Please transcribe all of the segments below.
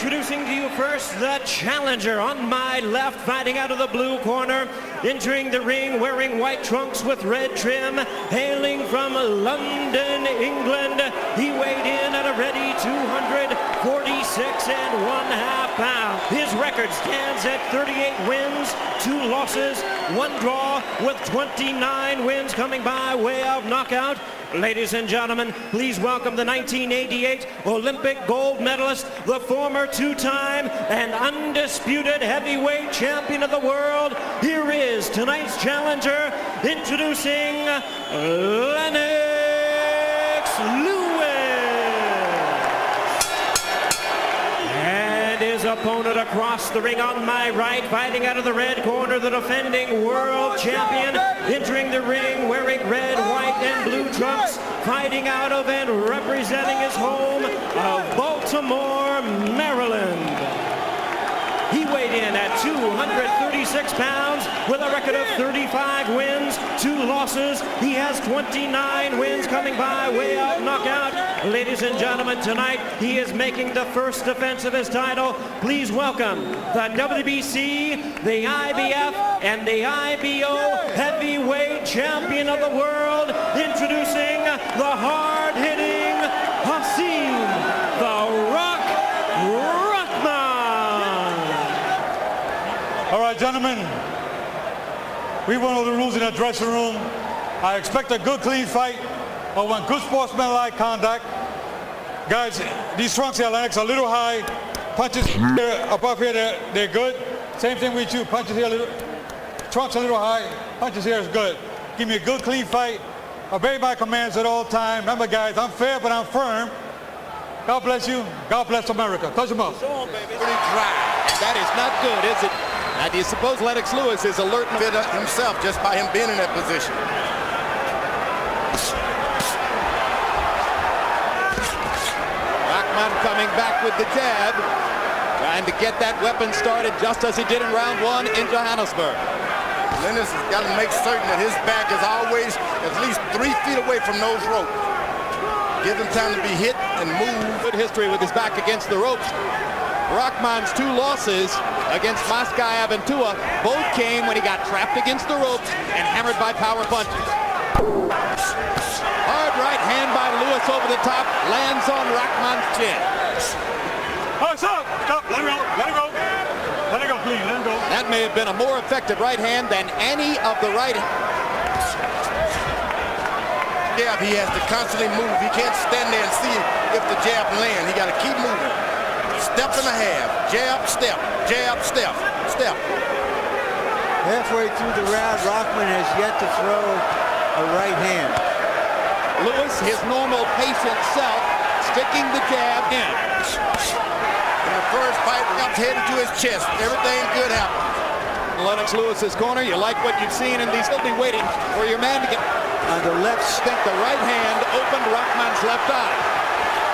Introducing to you first the challenger on my left, fighting out of the blue corner, entering the ring wearing white trunks with red trim, hailing from London, England. He weighed in at a ready 246 and 1/2 pounds. His record stands at 38 wins, 2 losses, 1 draw, with 29 wins coming by way of knockout. Ladies and gentlemen, please welcome the 1988 Olympic gold medalist, the former 2-time and undisputed heavyweight champion of the world. Here is tonight's challenger, introducing LennoxLewis. And his opponent across the ring on my right, fighting out of the red corner, the defending world champion, entering the ring wearing red, white, and blue trunks, fighting out of and representing his home of Baltimore, Maryland. He weighed in at 236 pounds with a record of 35 wins, 2 losses. He has 29 wins coming by way of knockout. Ladies and gentlemen, tonight he is making the first defense of his title. Please welcome the WBC, the IBF, and the IBO heavyweight champion of the world, introducing the hard-hitting Hasim, the Rock Rahman. All right, gentlemen, we went over the rules in the dressing room. I expect a good, clean fight. I want good sportsmanlike conduct. Guys, these trunks here, Lennox, are a little high. Punches above here, they're good. Same thing with you. Punches here, trunks a little high. Punches here is good. Give me a good, clean fight. Obey my commands at all times. Remember, guys, I'm fair, but I'm firm. God bless you. God bless America. Touch them up. Pretty dry. That is not good, is it? Now, do you suppose LennoxLewis is alert himself just by him being in that position? Brakpan coming back with the jab, trying to get that weapon started just as he did in round 1 in Johannesburg. Lennox has got to make certain that his back is always at least 3 feet away from those ropes. Give him time to be hit and move. Good history with his back against the ropes. Brakpan's 2 losses against Moskai Aventua both came when he got trapped against the ropes and hammered by power punches. Hard right hand by Lewis over the top, lands on Brakpan's chin. Oh, stop! Stop! Let it go! Let it go! Let it go, please! Let it go! That may have been a more effective right hand than any of the right. Jab, he has to constantly move. He can't stand there and see if the jab lands. He got to keep moving. Step and a half. Jab, step. Jab, step. Step. Halfway through the round, Rahman has yet to throw a right hand. Lewis, his normal patient self, sticking the jab in. In the first fight, up headed to his chest. Everything good happened. LennoxLewis's corner, you like what you've seen, and he's still be waiting for your man to get On the left stick. The right hand opened Rahman's left eye.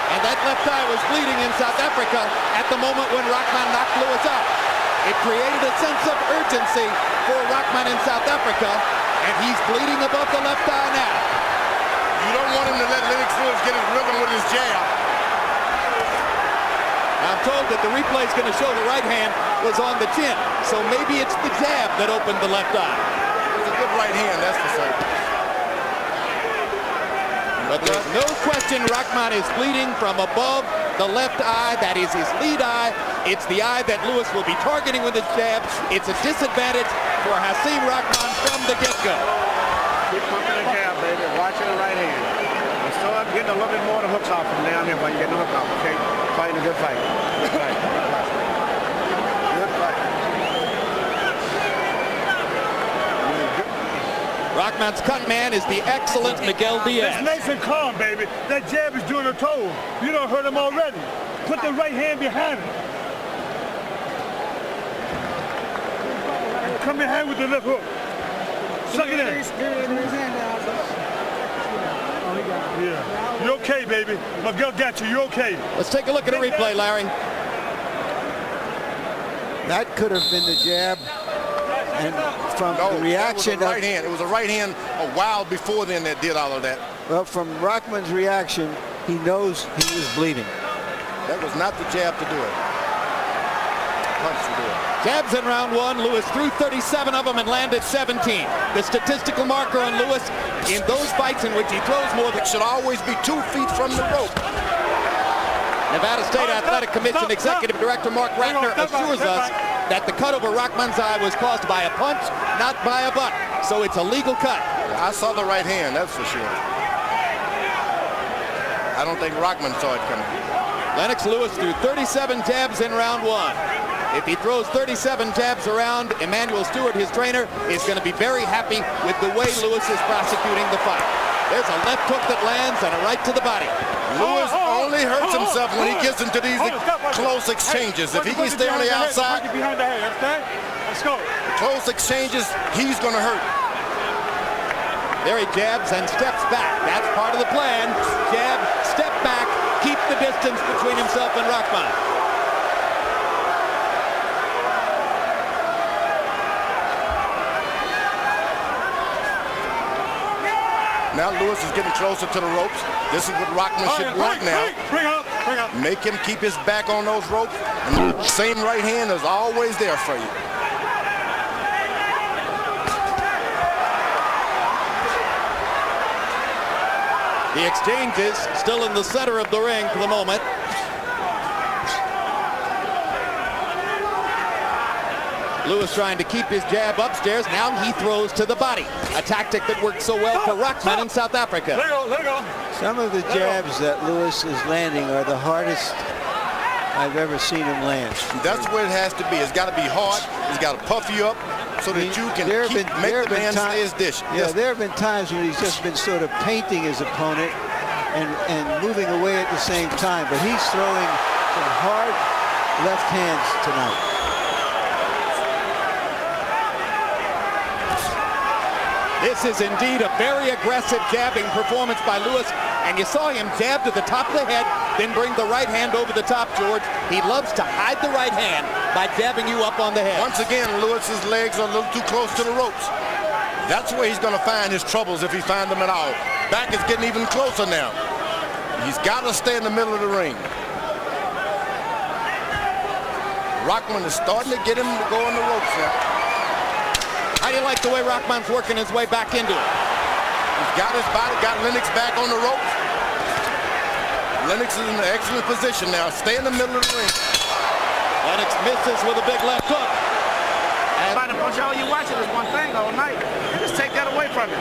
And that left eye was bleeding in South Africa at the moment when Rahman knocked Lewis out. It created a sense of urgency for Rahman in South Africa, and he's bleeding above the left eye now. You don't want him to let LennoxLewis get his rhythm with his jab. I'm told that the replay is going to show the right hand was on the chin, so maybe it's the jab that opened the left eye. It's a good right hand, that's for certain. But there's no question Rahman is bleeding from above the left eye. That is his lead eye. It's the eye that Lewis will be targeting with his jab. It's a disadvantage for HasimRahman from the get-go. Keep pumping the jab, baby. Watching the right hand. And start getting a little bit more of the hooks off from down here, but you get the hook off, okay? Fighting a good fight. Good fight. Good fight. Rahman's cut man is the excellent Miguel Diaz. It's nice and calm, baby. That jab is doing a toll. You don't hurt him already. Put the right hand behind him. Come behind with the left hook. Suck it in. Yeah. You're okay, baby. Miguel got you. You're okay. Let's take a look at a replay, Larry. That could have been the jab. And from the reaction it was a right hand. It was a right hand a while before then that did all of that. Well, from Rahman's reaction, he knows he was bleeding. That was not the jab to do it. punch to do it. Jabs in round one. Lewis threw 37 of them and landed 17. The statistical marker on Lewis in those fights in which he throws more than It should always be 2 feet from the rope. Nevada State Athletic Commission Executive Director Mark Ratner assures us that the cut over Rahman's eye was caused by a punch, not by a butt. So it's a legal cut. I saw the right hand, that's for sure. I don't think Rahman saw it coming. LennoxLewis threw 37 jabs in round one. If he throws 37 jabs around, Emmanuel Stewart, his trainer, is going to be very happy with the way Lewis is prosecuting the fight. There's a left hook that lands and a right to the body. Lewis only hurts himself when he gets into these close exchanges. If he can stay on the outside, Let's go. close exchanges, he's going to hurt. There he jabs and steps back. That's part of the plan. Jab, step back, keep the distance between himself and Rahman. Now Lewis is getting closer to the ropes. This is what Rahman should want now. Bring up. Make him keep his back on those ropes. And the same right hand is always there for you. The exchange is still in the center of the ring for the moment. Lewis trying to keep his jab upstairs. Now he throws to the body. A tactic that worked so well for Rahman in South Africa. Let it go. Some of the jabs that Lewis is landing are the hardest I've ever seen him land. That's where it has to be. It's got to be hard. It's got to puff you up so that you can make the man stay his dish. Yeah, there have been times when he's just been sort of painting his opponent and moving away at the same time. But he's throwing some hard left hands tonight. This is indeed a very aggressive jabbing performance by Lewis, and you saw him jab to the top of the head, then bring the right hand over the top, George. He loves to hide the right hand by jabbing you up on the head. Once again, Lewis's legs are a little too close to the ropes. That's where he's going to find his troubles if he finds them at all. Back is getting even closer now. He's got to stay in the middle of the ring. Rahman is starting to get him to go on the ropes now. How do you like the way Rahman's working his way back into it? He's got his body, got Lennox back on the ropes. Lennox is in an excellent position now. Stay in the middle of the ring. Lennox misses with a big left hook. Trying to punch all you watching is one thing all night. Just take that away from him.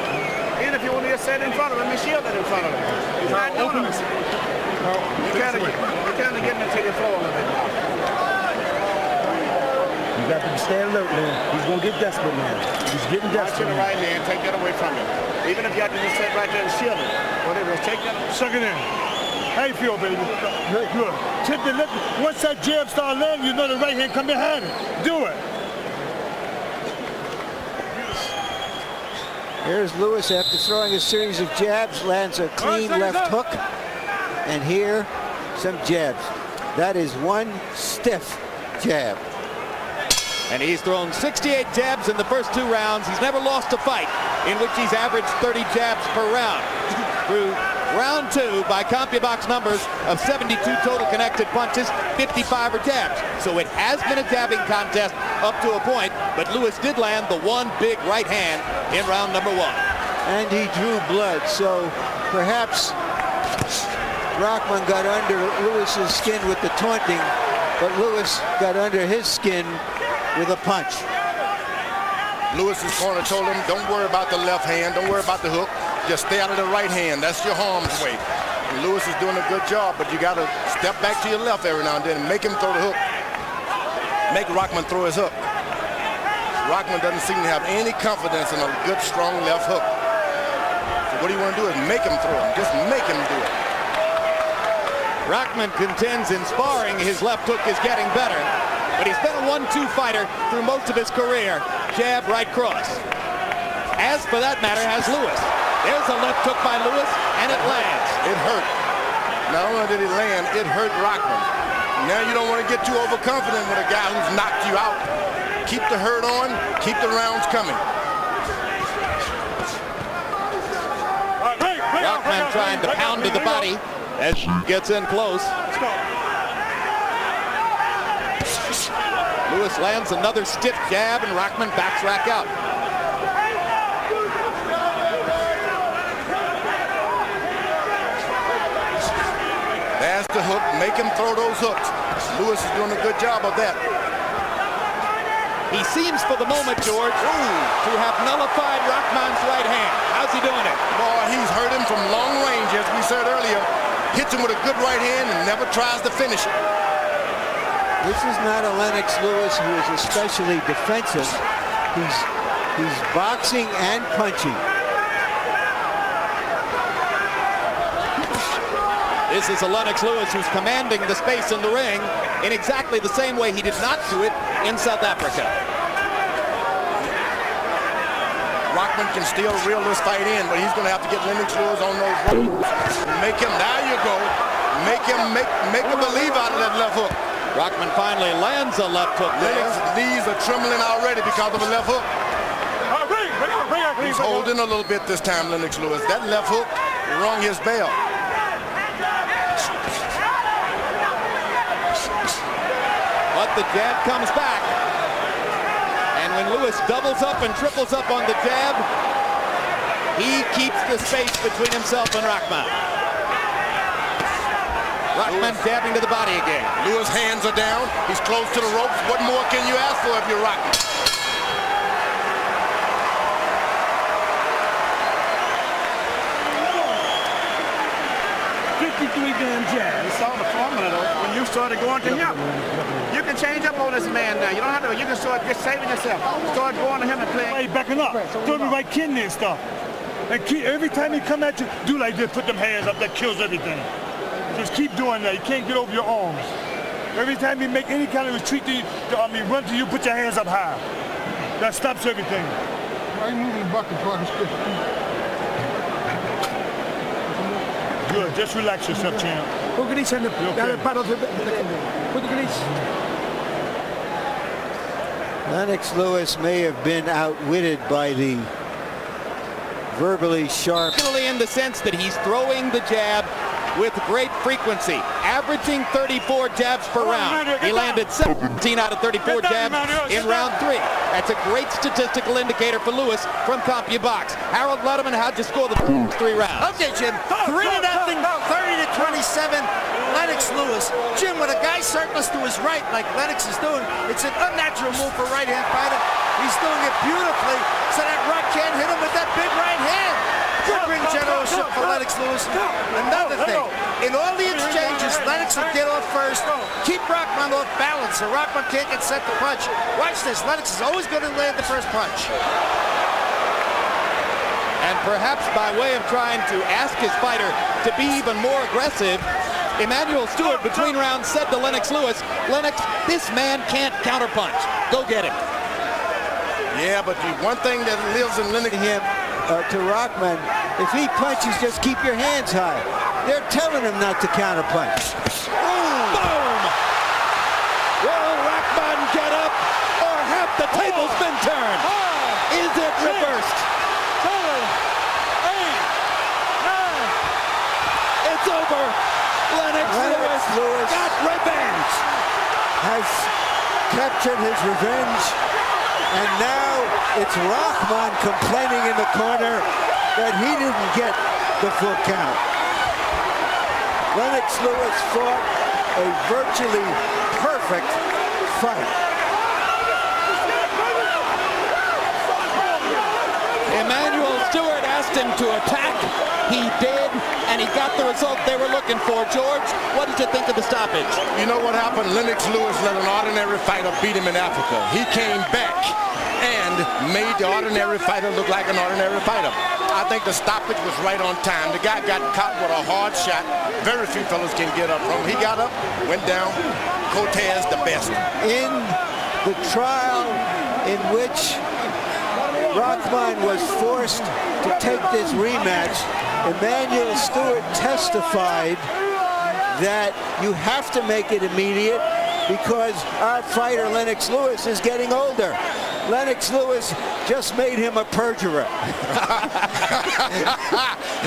Even if you want to just sit in front of him and shield it in front of him. He's not doing it. You kind of getting into your floor a little bit more. You got to stay alert, man. He's going to get desperate, man. He's getting desperate. Watching the right hand, take that away from him. Even if you have to just sit right there and shield it. Whatever, take that. Suck it in. How you feel, baby? Good. Tip the lip. Once that jab start landing, you know the right hand come behind it. Do it. Here's Lewis after throwing a series of jabs, lands a clean left hook. And here, some jabs. That is one stiff jab. And he's thrown 68 jabs in the first 2 rounds. He's never lost a fight in which he's averaged 30 jabs per round. Through round 2, by CompuBox numbers of 72 total connected punches, 55 are jabs. So it has been a jabbing contest up to a point, but Lewis did land the one big right hand in round number 1. And he drew blood, so perhaps Rahman got under Lewis's skin with the taunting, but Lewis got under his skin with a punch. Lewis's corner told him, don't worry about the left hand, don't worry about the hook, just stay out of the right hand. That's your harm's way. And Lewis is doing a good job, but you got to step back to your left every now and then and make him throw the hook. Make Rahman throw his hook. Rahman doesn't seem to have any confidence in a good, strong left hook. So what do you want to do is make him throw him. Just make him do it. Rahman contends in sparring his left hook is getting better, but he's been a 1-2 fighter through most of his career. Jab, right cross. As for that matter, has Lewis. There's a left hook by Lewis, and it lands. It hurt. Not only did it land, it hurt Rahman. Now you don't want to get too overconfident with a guy who's knocked you out. Keep the hurt on, keep the rounds coming. Rahman trying to pound to the body as he gets in close. Lewis lands another stiff jab, and Rahman backs rack out. There's the hook. Make him throw those hooks. Lewis is doing a good job of that. He seems for the moment, George, to have nullified Rahman's right hand. How's he doing it? Boy, he's hurt him from long range, as we said earlier. Hits him with a good right hand and never tries to finish it. This is not a LennoxLewis who is especially defensive. He's boxing and punching. This is a LennoxLewis who's commanding the space in the ring in exactly the same way he did not do it in South Africa. Rahman can still reel this fight in, but he's going to have to get LennoxLewis on those ropes. Make him, there you go. Make him make a believe out of that left hook. Rahman finally lands a left hook there. Lennox's knees are trembling already because of a left hook. He's holding a little bit this time, LennoxLewis. That left hook rung his bell. But the jab comes back. And when Lewis doubles up and triples up on the jab, he keeps the space between himself and Rahman. Rahman jabbing to the body again. Lewis' hands are down. He's close to the ropes. What more can you ask for if you're Rahman? 53 damn jabs. You saw the formula though when you started going to him. You can change up on this man now. You don't have to. You can start just saving yourself. Start going to him and playing. Why you backing up? Throw the right kidney and stuff. And every time he come at you, do like this. Put them hands up. That kills everything. Just keep doing that. You can't get over your arms. Every time you make any kind of retreat, run to you, put your hands up high. That stops everything. Why are you moving the bucket toward the script? Good. Just relax yourself, champ. LennoxLewis may have been outwitted by the verbally sharp. In the sense that he's throwing the jab with great frequency, averaging 34 jabs per round. He landed 17 out of 34 jabs in round 3. That's a great statistical indicator for Lewis from CompuBox. Harold Letterman, how'd you score the 3 rounds? Okay, Jim. 3-0, 30-27. LennoxLewis. Jim, with a guy surplus to his right, like Lennox is doing, it's an unnatural move for a right-hand fighter. He's doing it beautifully, so that right can't hit him with that big right hand. Good ring generalship for LennoxLewis. Another thing, in all the exchanges, Lennox will get off first, keep Rahman off balance, so Rahman can't get set to punch. Watch this, Lennox is always going to land the first punch. And perhaps by way of trying to ask his fighter to be even more aggressive, Emanuel Stewart between rounds said to LennoxLewis, Lennox, this man can't counterpunch. Go get him. Yeah, but the one thing that lives in Lennox... To Rahman, if he punches, just keep your hands high. They're telling him not to counterpunch. Boom! Will Rahman get up, or have the tables been turned? Is it reversed? 7, 8, 9. It's over. LennoxLewis got revenge. Has captured his revenge. And now it's Rahman complaining in the corner that he didn't get the full count. LennoxLewis fought a virtually perfect fight. Emanuel Stewart asked him to attack. He did, and he got the result they were looking for. George, what did you think of the stoppage? You know what happened? LennoxLewis let an ordinary fighter beat him in Africa. He came back and made the ordinary fighter look like an ordinary fighter. I think the stoppage was right on time. The guy got caught with a hard shot. Very few fellas can get up from him. He got up, went down. Cortez the best. In the trial in which Rahman was forced to take this rematch, Emanuel Stewart testified that you have to make it immediate because our fighter LennoxLewis is getting older. LennoxLewis just made him a perjurer.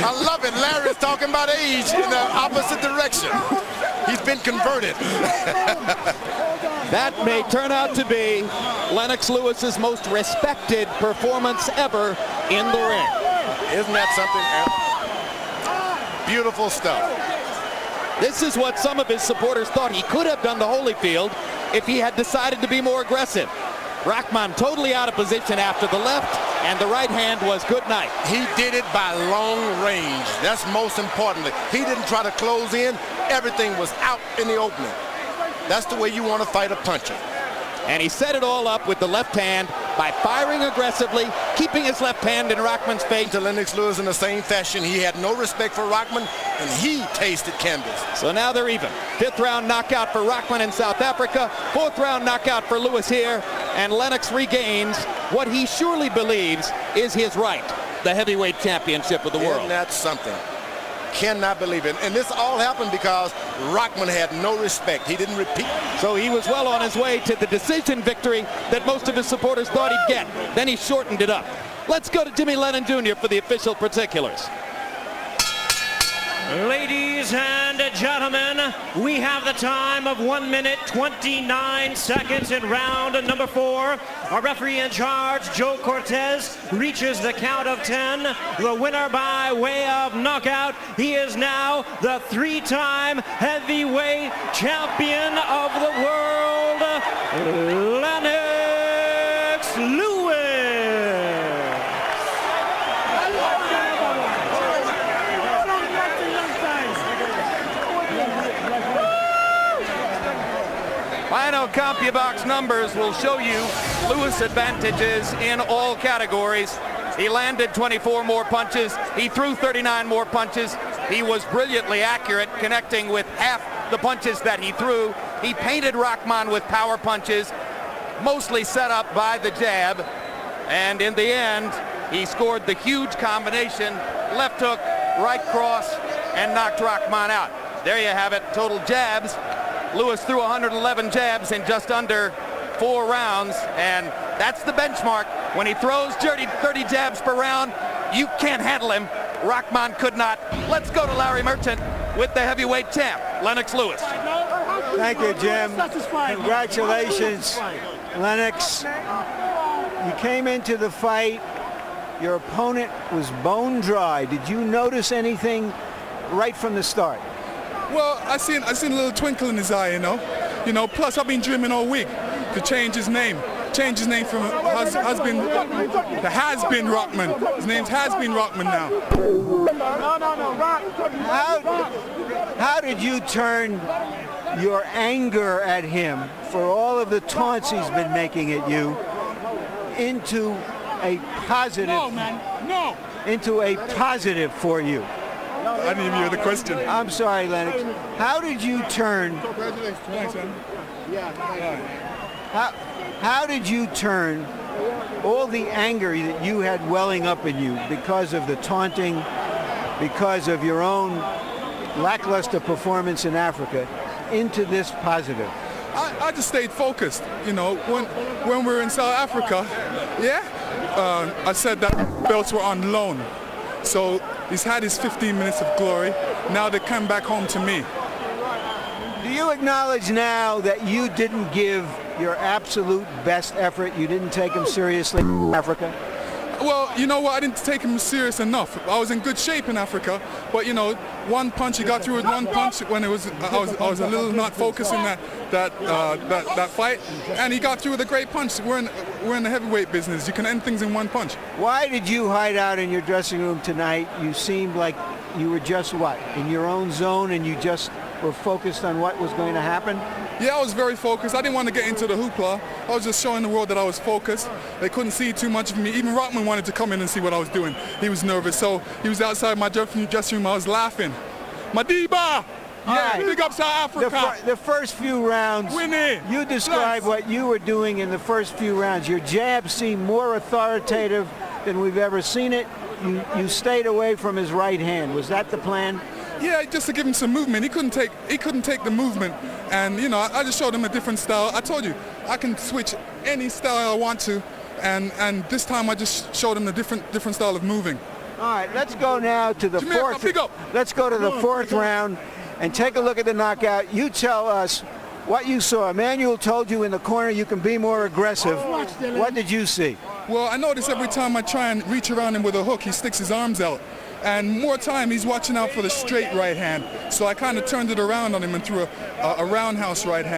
I love it. Larry's talking about age in the opposite direction. He's been converted. That may turn out to be Lennox Lewis's most respected performance ever in the ring. Isn't that something? Beautiful stuff. This is what some of his supporters thought he could have done to Holyfield if he had decided to be more aggressive. Brakpan totally out of position after the left, and the right hand was good night. He did it by long range. That's most importantly. He didn't try to close in. Everything was out in the opening. That's the way you want to fight a puncher. And he set it all up with the left hand by firing aggressively, keeping his left hand in Rahman's face. To Lennox Lewis in the same fashion. He had no respect for Rahman, and he tasted canvas. So now they're even. 5th round knockout for Rahman in South Africa. 4th round knockout for Lewis here. And Lennox regains what he surely believes is his right, the heavyweight championship of the world. Isn't that something? Cannot believe it. And this all happened because Rahman had no respect. He didn't repeat. So he was well on his way to the decision victory that most of his supporters thought he'd get. Then he shortened it up. Let's go to Jimmy Lennon Jr. for the official particulars. Ladies and gentlemen, we have the time of 1 minute 29 seconds in round number 4. Our referee in charge, Joe Cortez, reaches the count of 10. The winner by way of knockout. He is now the 3-time heavyweight champion of the world, LennoxLewis. Final CompuBox numbers will show you Lewis advantages in all categories. He landed 24 more punches. He threw 39 more punches. He was brilliantly accurate, connecting with half the punches that he threw. He painted Rahman with power punches, mostly set up by the jab. And in the end, he scored the huge combination, left hook, right cross, and knocked Rahman out. There you have it, total jabs. Lewis threw 111 jabs in just under 4 rounds, and that's the benchmark. When he throws 30 jabs per round, you can't handle him. Rahman could not. Let's go to Larry Merchant with the heavyweight champ, Lennox Lewis. Thank you, Jim. Congratulations, Lennox. You came into the fight. Your opponent was bone dry. Did you notice anything right from the start? Well, I seen a little twinkle in his eye, you know. Plus I've been dreaming all week to change his name. Change his name from Has-Been Rahman. His name's Has-Been Rahman now. How did you turn your anger at him for all of the taunts he's been making at you into a positive? No, man, no. Into a positive for you? I didn't even hear the question. I'm sorry, Lennox. How did you turn? Thanks, man. How did you turn all the anger that you had welling up in you because of the taunting, because of your own lackluster performance in Africa, into this positive? I just stayed focused. When we were in South Africa, I said that belts were on loan. So he's had his 15 minutes of glory. Now they come back home to me. Do you acknowledge now that you didn't give your absolute best effort? You didn't take him seriously in Africa? Well, you know what? I didn't take him serious enough. I was in good shape in Africa, but one punch, he got through with one punch when I was a little not focused in that fight, and he got through with a great punch. We're in the heavyweight business. You can end things in one punch. Why did you hide out in your dressing room tonight? You seemed like you were just in your own zone, and you just were focused on what was going to happen? Yeah, I was very focused. I didn't want to get into the hoopla. I was just showing the world that I was focused. They couldn't see too much of me. Even Rahman wanted to come in and see what I was doing. He was nervous, so he was outside my dressing room. I was laughing. Madiba! Yeah, big up South Africa. The first few rounds, Winnie. You describe what you were doing in the first few rounds. Your jab seemed more authoritative than we've ever seen it. You stayed away from his right hand. Was that the plan? Yeah, just to give him some movement. He couldn't take the movement, and I just showed him a different style. I told you I can switch any style I want to, and this time I just showed him a different style of moving. All right, let's go now to the fourth. Let's go to the fourth round and take a look at the knockout. You tell us what you saw. Emmanuel told you in the corner you can be more aggressive. What did you see? Well, I notice every time I try and reach around him with a hook, he sticks his arms out. And more time, he's watching out for the straight right hand. So I kind of turned it around on him and threw a roundhouse right hand.